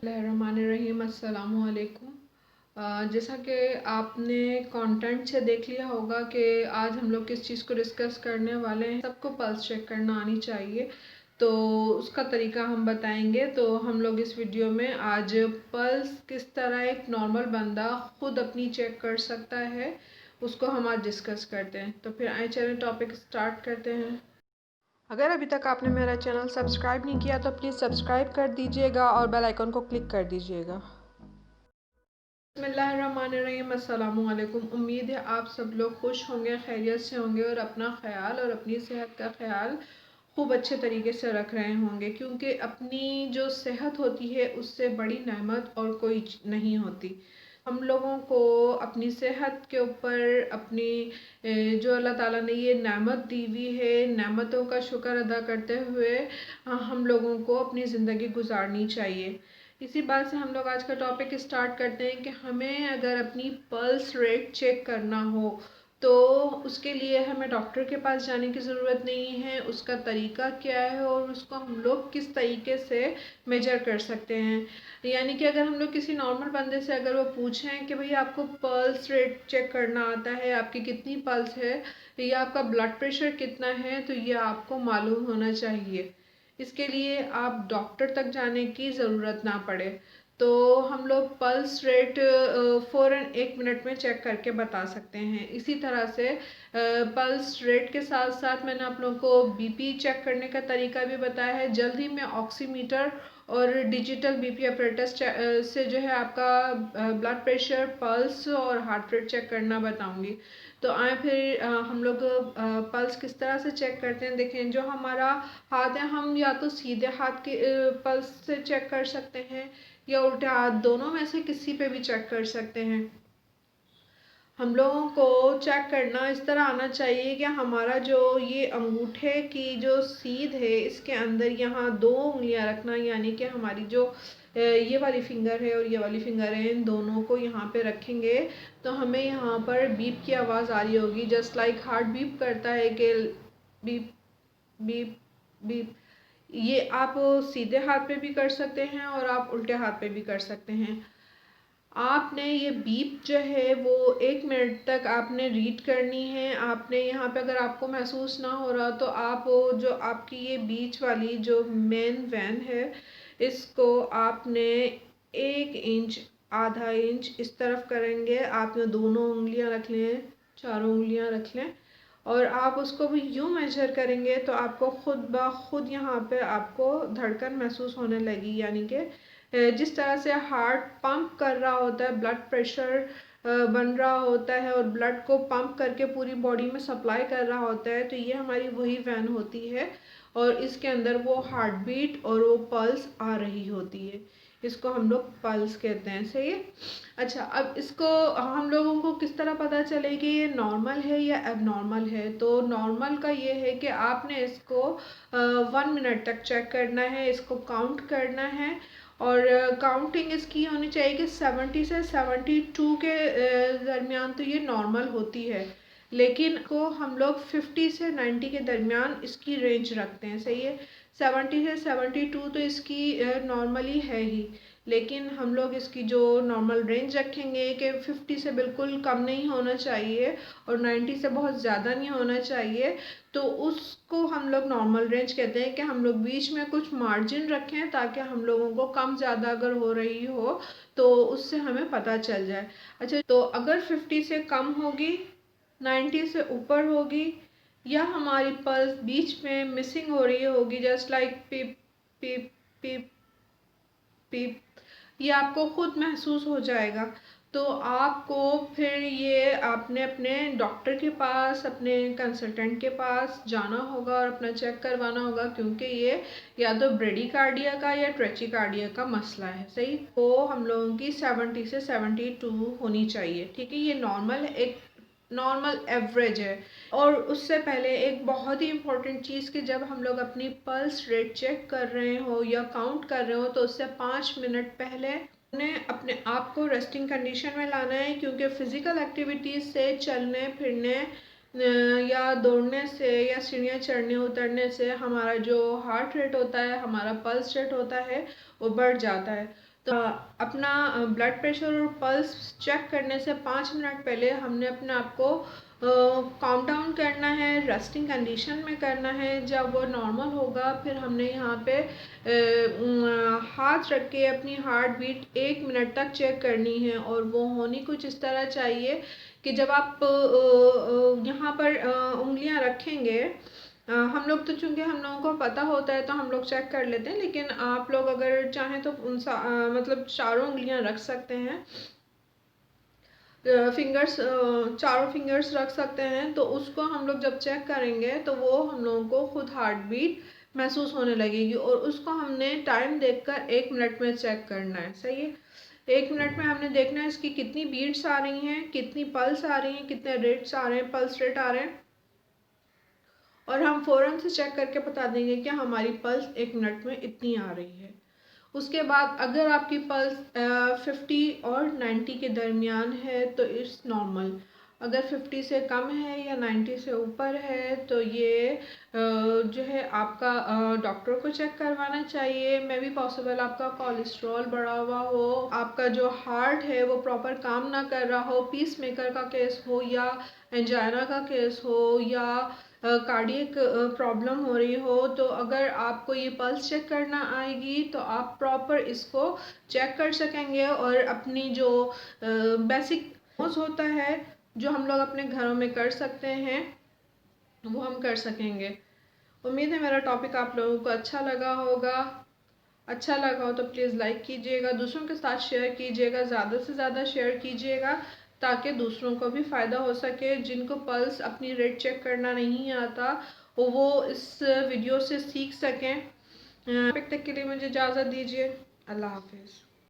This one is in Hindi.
बिस्मिल्लाहिर्रहमानिर्रहीम अस्सलामुअलैकुम। जैसा कि आपने कंटेंट से देख लिया होगा कि आज हम लोग किस चीज़ को डिस्कस करने वाले हैं। सबको पल्स चेक करना आनी चाहिए, तो उसका तरीका हम बताएंगे। तो हम लोग इस वीडियो में आज पल्स किस तरह एक नॉर्मल बंदा खुद अपनी चेक कर सकता है, उसको हम आज डिस्कस करते हैं। तो फिर आइए चलें टॉपिक स्टार्ट करते हैं। अगर अभी तक आपने मेरा चैनल सब्सक्राइब नहीं किया तो प्लीज़ सब्सक्राइब कर दीजिएगा और बेल आइकन को क्लिक कर दीजिएगा। बिस्मिल्लाहिर्रहमानिर्रहीम अस्सलामुअलैकुम। उम्मीद है आप सब लोग खुश होंगे, खैरियत से होंगे और अपना ख्याल और अपनी सेहत का ख्याल खूब अच्छे तरीके से रख रहे होंगे, क्योंकि अपनी जो सेहत होती है उससे बड़ी नेमत और कोई नहीं होती। हम लोगों को अपनी सेहत के ऊपर अपनी जो अल्लाह ताला ने ये नेमत दी हुई है, नेमतों का शुक्र अदा करते हुए हम लोगों को अपनी ज़िंदगी गुजारनी चाहिए। इसी बात से हम लोग आज का टॉपिक स्टार्ट करते हैं कि हमें अगर अपनी पल्स रेट चेक करना हो तो उसके लिए हमें डॉक्टर के पास जाने की ज़रूरत नहीं है। उसका तरीका क्या है और उसको हम लोग किस तरीके से मेजर कर सकते हैं। यानी कि अगर हम लोग किसी नॉर्मल बंदे से अगर वो पूछें कि भाई आपको पल्स रेट चेक करना आता है, आपकी कितनी पल्स है या आपका ब्लड प्रेशर कितना है, तो ये आपको मालूम होना चाहिए। इसके लिए आप डॉक्टर तक जाने की ज़रूरत ना पड़े। तो हम लोग पल्स रेट फ़ौरन 1 मिनट में चेक करके बता सकते हैं। इसी तरह से पल्स रेट के साथ साथ मैंने आप लोगों को बीपी चेक करने का तरीका भी बताया है। जल्द ही मैं ऑक्सीमीटर और डिजिटल बीपी अपरेटस से जो है आपका ब्लड प्रेशर, पल्स और हार्ट रेट चेक करना बताऊंगी। तो आए फिर हम लोग पल्स किस तरह से चेक करते हैं। देखें, जो हमारा हाथ है हम या तो सीधे हाथ के पल्स से चेक कर सकते हैं या उल्टे हाथ, दोनों में से किसी पे भी चेक कर सकते हैं। हम लोगों को चेक करना इस तरह आना चाहिए कि हमारा जो ये अंगूठे की जो सीध है इसके अंदर यहाँ 2 उंगलियां रखना, यानी कि हमारी जो ये वाली फिंगर है और ये वाली फिंगर है, इन दोनों को यहाँ पे रखेंगे तो हमें यहाँ पर बीप की आवाज़ आ रही होगी। जस्ट लाइक हार्ट बीप करता है कि बीप बीप बीप। ये आप सीधे हाथ पे भी कर सकते हैं और आप उल्टे हाथ पे भी कर सकते हैं। आपने ये बीप जो है वो 1 मिनट तक आपने रीड करनी है। आपने यहाँ पे अगर आपको महसूस ना हो रहा तो आप जो आपकी ये बीच वाली जो मेन वैन है इसको आपने 1 इंच, आधा इंच इस तरफ करेंगे। आप ये दोनों उंगलियां रख लें, चारों उंगलियां रख लें और आप उसको भी यूँ मेजर करेंगे तो आपको खुद ब खुद यहाँ पे आपको धड़कन महसूस होने लगी। यानी कि जिस तरह से हार्ट पंप कर रहा होता है, ब्लड प्रेशर बन रहा होता है और ब्लड को पंप करके पूरी बॉडी में सप्लाई कर रहा होता है, तो ये हमारी वही वैन होती है और इसके अंदर वो हार्ट बीट और वो पल्स आ रही होती है। इसको हम लोग पल्स कहते हैं। सही है। अच्छा, अब इसको हम लोगों को किस तरह पता चले कि ये नॉर्मल है या एबनॉर्मल है। तो नॉर्मल का ये है कि आपने इसको 1 मिनट तक चेक करना है, इसको काउंट करना है और काउंटिंग इसकी होनी चाहिए कि 70 से 72 के दरमियान तो ये नॉर्मल होती है, लेकिन को हम लोग 50 से 90 के दरमियान इसकी रेंज रखते हैं। सही है। 70 से 72 तो इसकी नॉर्मली है ही, लेकिन हम लोग इसकी जो नॉर्मल रेंज रखेंगे कि 50 से बिल्कुल कम नहीं होना चाहिए और 90 से बहुत ज़्यादा नहीं होना चाहिए, तो उसको हम लोग नॉर्मल रेंज कहते हैं। कि हम लोग बीच में कुछ मार्जिन रखें ताकि हम लोगों को कम ज़्यादा अगर हो रही हो तो उससे हमें पता चल जाए। अच्छा, तो अगर 50 से कम होगी, 90 से ऊपर होगी या हमारी पल्स बीच में मिसिंग हो रही होगी, जस्ट लाइक पिप पिप पिप पिप, ये आपको खुद महसूस हो जाएगा। तो आपको फिर ये आपने अपने डॉक्टर के पास, अपने कंसल्टेंट के पास जाना होगा और अपना चेक करवाना होगा, क्योंकि ये या तो ब्रेडिकार्डिया का या ट्रेचिकार्डिया का मसला है। सही। तो हम लोगों की 70 से 72 होनी चाहिए। ठीक है, ये नॉर्मल, एक नॉर्मल एवरेज है। और उससे पहले एक बहुत ही इम्पोर्टेंट चीज़ कि जब हम लोग अपनी पल्स रेट चेक कर रहे हो या काउंट कर रहे हो तो उससे 5 मिनट पहले उन्हें अपने आप को रेस्टिंग कंडीशन में लाना है, क्योंकि फ़िज़िकल एक्टिविटीज़ से, चलने फिरने या दौड़ने से या सीढ़ियाँ चढ़ने उतरने से हमारा जो हार्ट रेट होता है, हमारा पल्स रेट होता है, वो बढ़ जाता है। तो अपना ब्लड प्रेशर और पल्स चेक करने से 5 मिनट पहले हमने अपने आप को काम डाउन करना है, रेस्टिंग कंडीशन में करना है। जब वो नॉर्मल होगा फिर हमने यहाँ पे हाथ रख के अपनी हार्ट बीट 1 मिनट तक चेक करनी है, और वो होनी कुछ इस तरह चाहिए कि जब आप यहाँ पर उंगलियाँ रखेंगे, हम लोग तो चूँकि हम लोगों को पता होता है तो हम लोग चेक कर लेते हैं, लेकिन आप लोग अगर चाहें तो मतलब चारों उंगलियां रख सकते हैं, फिंगर्स चारों फिंगर्स रख सकते हैं। तो उसको हम लोग जब चेक करेंगे तो वो हम लोगों को खुद हार्ट बीट महसूस होने लगेगी, और उसको हमने टाइम देखकर 1 मिनट में चेक करना है। सही है, 1 मिनट में हमने देखना है इसकी कितनी बीट्स आ रही हैं, कितनी पल्स आ रही हैं, कितने रेट्स आ रहे हैं, पल्स रेट आ रहे हैं, और हम फ़ौरन से चेक करके बता देंगे कि हमारी पल्स 1 मिनट में इतनी आ रही है। उसके बाद अगर आपकी पल्स 50 और 90 के दरमियान है तो इट्स नॉर्मल। अगर 50 से कम है या 90 से ऊपर है तो ये जो है आपका डॉक्टर को चेक करवाना चाहिए। मे बी पॉसिबल आपका कोलेस्ट्रॉल बढ़ा हुआ हो, आपका जो हार्ट है वो प्रॉपर काम ना कर रहा हो, पीस मेकर का केस हो, या एंजाइना का केस हो, या कार्डियक प्रॉब्लम हो रही हो। तो अगर आपको ये पल्स चेक करना आएगी तो आप प्रॉपर इसको चेक कर सकेंगे, और अपनी जो बेसिक होता है जो हम लोग अपने घरों में कर सकते हैं वो हम कर सकेंगे। उम्मीद है मेरा टॉपिक आप लोगों को अच्छा लगा होगा। अच्छा लगा हो तो प्लीज़ लाइक कीजिएगा, दूसरों के साथ शेयर कीजिएगा, ज़्यादा से ज़्यादा शेयर कीजिएगा ताकि दूसरों को भी फ़ायदा हो सके। जिनको पल्स अपनी रेट चेक करना नहीं आता वो इस वीडियो से सीख सकें। तब तक के लिए मुझे इजाज़त दीजिए। अल्लाह हाफिज़।